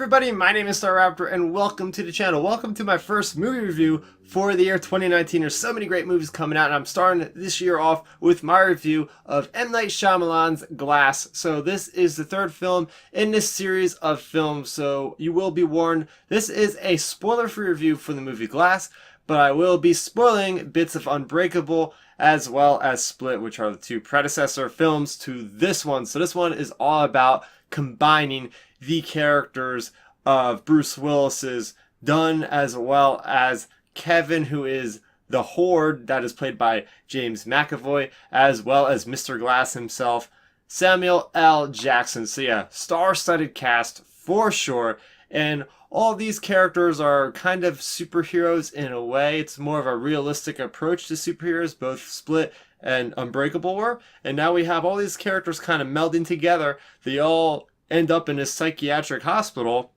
everybody, my name is Starrapter and welcome to the channel. Welcome to my first movie review for the year 2019. There's so many great movies coming out and I'm starting this year off with my review of M Night Shyamalan's Glass. So this is the third film in this series of films, so you will be warned. This is a spoiler-free review for the movie Glass, but I will be spoiling bits of Unbreakable as well as Split, which are the two predecessor films to this one. So this one is all about combining the characters of Bruce Willis's Dunn as well as Kevin, who is the Horde, that is played by James McAvoy, as well as Mr. Glass himself, Samuel L. Jackson. So yeah, star-studded cast for sure. And all these characters are kind of superheroes in a way. It's more of a realistic approach to superheroes, both Split and Unbreakable were. And now we have all these characters kind of melding together. They all end up in a psychiatric hospital,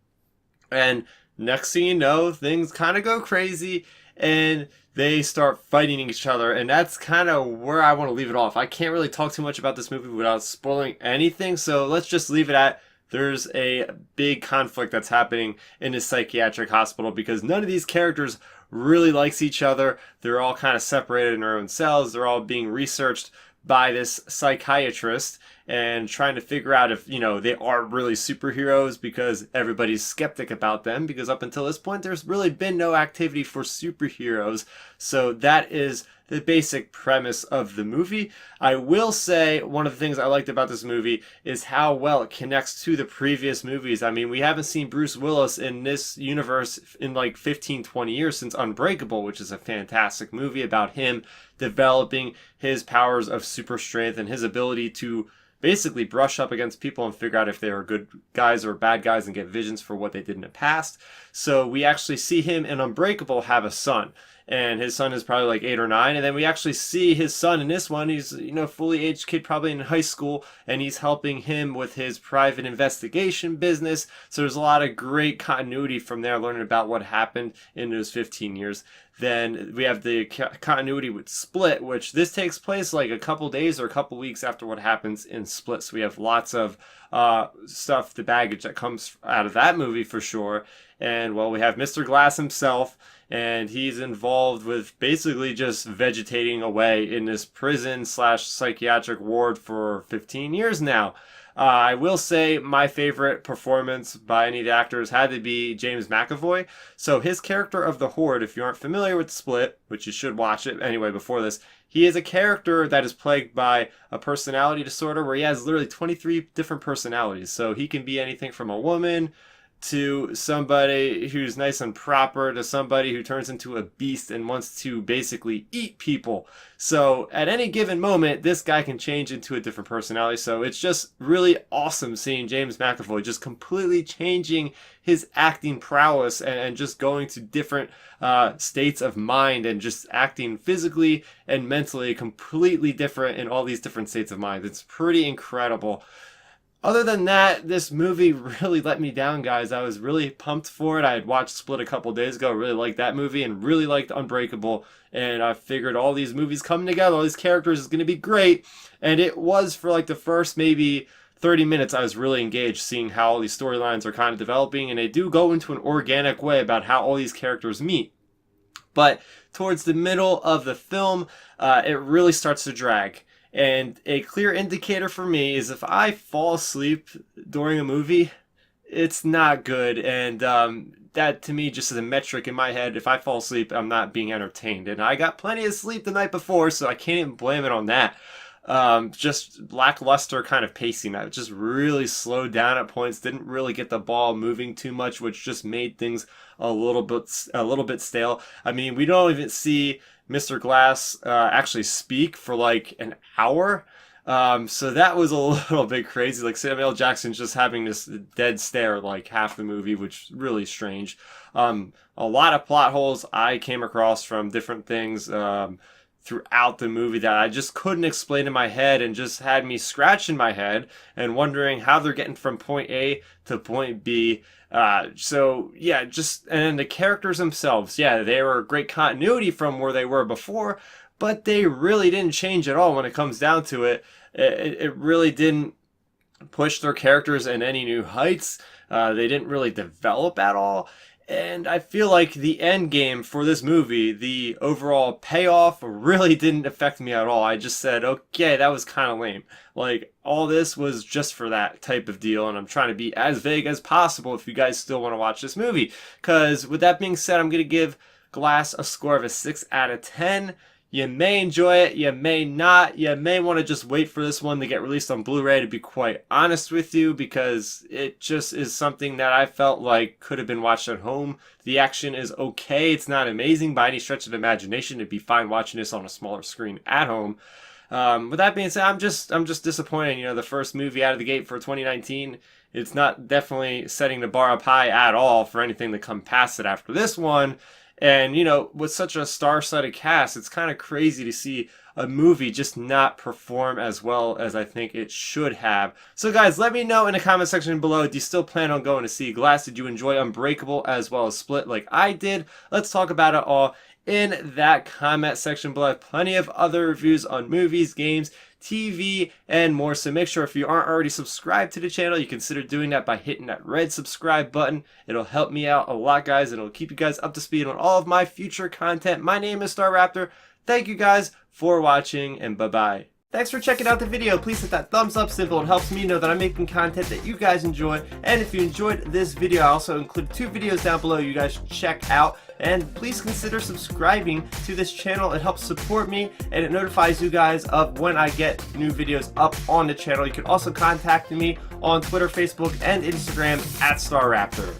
and next thing you know, things kind of go crazy and they start fighting each other, and that's kind of where I want to leave it off. I can't really talk too much about this movie without spoiling anything, so let's just leave it at there's a big conflict that's happening in this psychiatric hospital because none of these characters really likes each other. They're all kind of separated in their own cells. They're all being researched by this psychiatrist and trying to figure out if, you know, they are really superheroes because everybody's skeptic about them, because up until this point there's really been no activity for superheroes. So that is the basic premise of the movie. I will say one of the things I liked about this movie is how well it connects to the previous movies. I mean, we haven't seen Bruce Willis in this universe in like 15-20 years since Unbreakable, which is a fantastic movie about him developing his powers of super strength and his ability to basically brush up against people and figure out if they are good guys or bad guys and get visions for what they did in the past. So we actually see him in Unbreakable have a son, and his son is probably like 8 or 9, and then we actually see his son in this one. He's, you know, fully aged kid, probably in high school, and he's helping him with his private investigation business. So there's a lot of great continuity from there, learning about what happened in those 15 years. Then we have the continuity with Split, which this takes place like a couple days or a couple weeks after what happens in Split. So we have lots of stuff, the baggage that comes out of that movie for sure. And well, we have Mr. Glass himself, and he's involved with basically just vegetating away in this prison slash psychiatric ward for 15 years now. I will say my favorite performance by any of the actors had to be James McAvoy. So his character of the Horde, if you aren't familiar with Split, which you should watch it anyway before this, he is a character that is plagued by a personality disorder where he has literally 23 different personalities. So he can be anything from a woman to somebody who's nice and proper to somebody who turns into a beast and wants to basically eat people. So at any given moment, this guy can change into a different personality. So it's just really awesome seeing James McAvoy just completely changing his acting prowess and just going to different states of mind and just acting physically and mentally completely different in all these different states of mind. It's pretty incredible. Other than that, this movie really let me down, guys. I was really pumped for it. I had watched Split a couple days ago, really liked that movie, and really liked Unbreakable. And I figured all these movies coming together, all these characters is going to be great. And it was for like the first maybe 30 minutes, I was really engaged seeing how all these storylines are kind of developing. And they do go into an organic way about how all these characters meet. But towards the middle of the film, it really starts to drag. And a clear indicator for me is if I fall asleep during a movie, it's not good. And that to me just is a metric in my head. If I fall asleep, I'm not being entertained. And I got plenty of sleep the night before, so I can't even blame it on that. Just lackluster kind of pacing. I just really slowed down at points. Didn't really get the ball moving too much, which just made things a little bit stale. I mean, we don't even see Mr. Glass actually speak for like an hour. So that was a little bit crazy. Like Samuel L. Jackson just having this dead stare like half the movie, which is really strange. A lot of plot holes I came across from different things throughout the movie that I just couldn't explain in my head and just had me scratching my head and wondering how they're getting from point A to point B. So yeah, just, and the characters themselves, yeah, they were great continuity from where they were before, but they really didn't change at all when it comes down to it. It really didn't push their characters in any new heights. They didn't really develop at all. And I feel like the end game for this movie, the overall payoff, really didn't affect me at all. I just said, okay, that was kind of lame. Like, all this was just for that type of deal, and I'm trying to be as vague as possible if you guys still want to watch this movie. Because with that being said, I'm going to give Glass a score of a 6 out of 10. You may enjoy it, you may not. You may want to just wait for this one to get released on Blu-ray, to be quite honest with you, because it just is something that I felt like could have been watched at home. The action is okay. It's not amazing by any stretch of the imagination. It'd be fine watching this on a smaller screen at home. With that being said, I'm just disappointed. You know, the first movie out of the gate for 2019, it's not definitely setting the bar up high at all for anything to come past it after this one. And, you know, with such a star-studded cast, it's kind of crazy to see a movie just not perform as well as I think it should have. So guys, let me know in the comment section below, do you still plan on going to see Glass? Did you enjoy Unbreakable as well as Split like I did? Let's talk about it all in that comment section below. I have plenty of other reviews on movies, games, TV, and more. So make sure if you aren't already subscribed to the channel, you consider doing that by hitting that red subscribe button. It'll help me out a lot, guys, and it'll keep you guys up to speed on all of my future content. My name is Starrapter. Thank you guys for watching, and bye-bye. Thanks for checking out the video. Please hit that thumbs up symbol. It helps me know that I'm making content that you guys enjoy. And if you enjoyed this video, I also include 2 videos down below you guys should check out. And please consider subscribing to this channel. It helps support me, and it notifies you guys of when I get new videos up on the channel. You can also contact me on Twitter, Facebook, and Instagram at Starrapter.